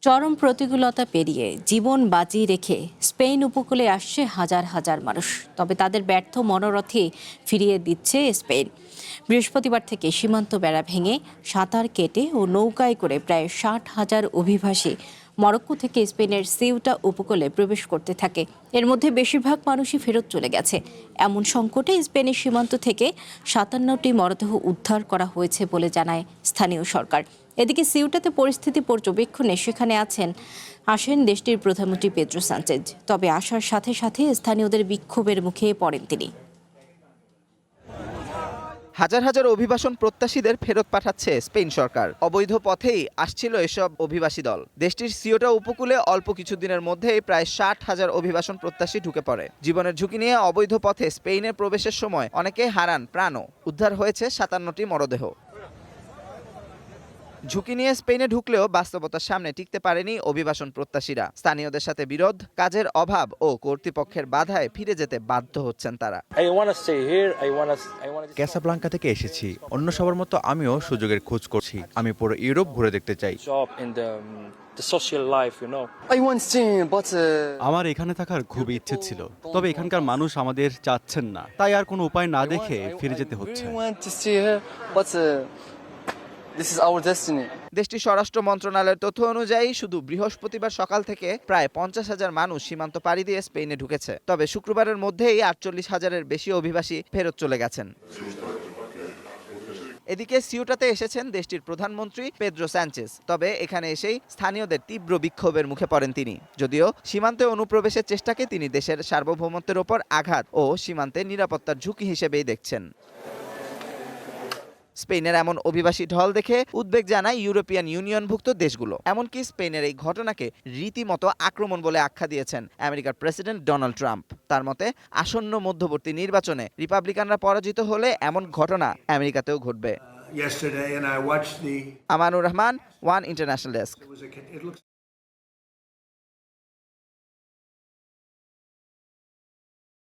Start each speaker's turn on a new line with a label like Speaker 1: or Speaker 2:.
Speaker 1: চরম প্রতিকূলতা পেরিয়ে জীবন বাজি রেখে স্পেন উপকূলে আসছে হাজার হাজার মানুষ। তবে তাদের ব্যর্থ মনোরথে ফিরিয়ে দিচ্ছে স্পেন। বৃহস্পতিবার থেকে সীমান্ত বেড়া ভেঙে সাঁতার কেটে ও নৌকায় করে প্রায় 60,000 অভিবাসী মরক্কো থেকে স্পেনের সিউটা উপকূলে প্রবেশ করতে থাকে। এর মধ্যে বেশিরভাগ মানুষই ফেরত চলে গেছে। এমন সংকটে স্পেনের সীমান্ত থেকে 57টি মরদেহ উদ্ধার করা হয়েছে বলে জানায় স্থানীয় সরকার। এদিকে সিউটাতে পরিস্থিতি পর্যবেক্ষণে সেখানে আসেন দেশটির প্রধানমন্ত্রী পেদ্রো সানচেজ। তবে আসার সাথে সাথে স্থানীয়দের বিক্ষোভের মুখে পড়েন তিনি।
Speaker 2: হাজার হাজার অভিবাসন প্রত্যাশীদের ফেরত পাঠাচ্ছে স্পেন সরকার। অবৈধ পথেই আসছিল এসব অভিবাসী দল। দেশটির সিউটা উপকূলে অল্প কিছুদিনের মধ্যেই প্রায় 60,000 অভিবাসন প্রত্যাশী ঢুকে পড়ে। জীবনের ঝুঁকি নিয়ে অবৈধ পথে স্পেনে প্রবেশের সময় অনেকে হারান প্রাণও। উদ্ধার হয়েছে 57টি মরদেহ। ঝুঁকি নিয়ে স্পেনে ঢুকলেও বাস্তবতার সামনে টিকতে পারেনি অভিবাসন প্রত্যাশীরা। স্থানীয়দের সাথে বিরোধ, কাজের অভাব ও কর্তৃপক্ষের বাধায় ফিরে যেতে বাধ্য হচ্ছেন তারা।
Speaker 3: ক্যাসাব্লাঙ্কা থেকে এসেছি। অন্য সবার মতো আমিও সুযোগের খোঁজ করছি। আমি পুরো ইউরোপ ঘুরে দেখতে চাই।
Speaker 4: আমার এখানে থাকার খুব ইচ্ছে ছিল, তবে এখানকার মানুষ আমাদের চাচ্ছেন না, তাই আর কোনো উপায় না দেখে ফিরে যেতে হচ্ছে।
Speaker 2: দেশটির স্বরাষ্ট্র মন্ত্রণালয়ের তথ্য অনুযায়ী শুধু বৃহস্পতিবার সকাল থেকে প্রায় 50,000 মানুষ সীমান্ত পাড়ি দিয়ে স্পেনে ঢুকেছে। তবে শুক্রবারের মধ্যেই 48,000-এর বেশি অভিবাসী ফেরত চলে গেছেন। এদিকে সিউটাতে এসেছেন দেশটির প্রধানমন্ত্রী পেদ্রো সানচেজ। তবে এখানে এসেই স্থানীয়দের তীব্র বিক্ষোভের মুখে পড়েন তিনি। যদিও সীমান্তে অনুপ্রবেশের চেষ্টাকে তিনি দেশের সার্বভৌমত্বের ওপর আঘাত ও সীমান্তে নিরাপত্তার ঝুঁকি হিসেবেই দেখছেন। স্পেনের এমন অভিবাসী ঢল দেখে উদ্বেগ জানায় ইউরোপিয়ান ইউনিয়নভুক্ত দেশগুলো। এমনকি স্পেনের এই ঘটনাকে রীতিমতো আক্রমণ বলে আখ্যা দিয়েছেন আমেরিকার প্রেসিডেন্ট ডোনাল্ড ট্রাম্প। তার মতে, আসন্ন মধ্যবর্তী নির্বাচনে রিপাবলিকানরা পরাজিত হলে এমন ঘটনা আমেরিকাতেও ঘটবে। Amanur Rahman, one international desk.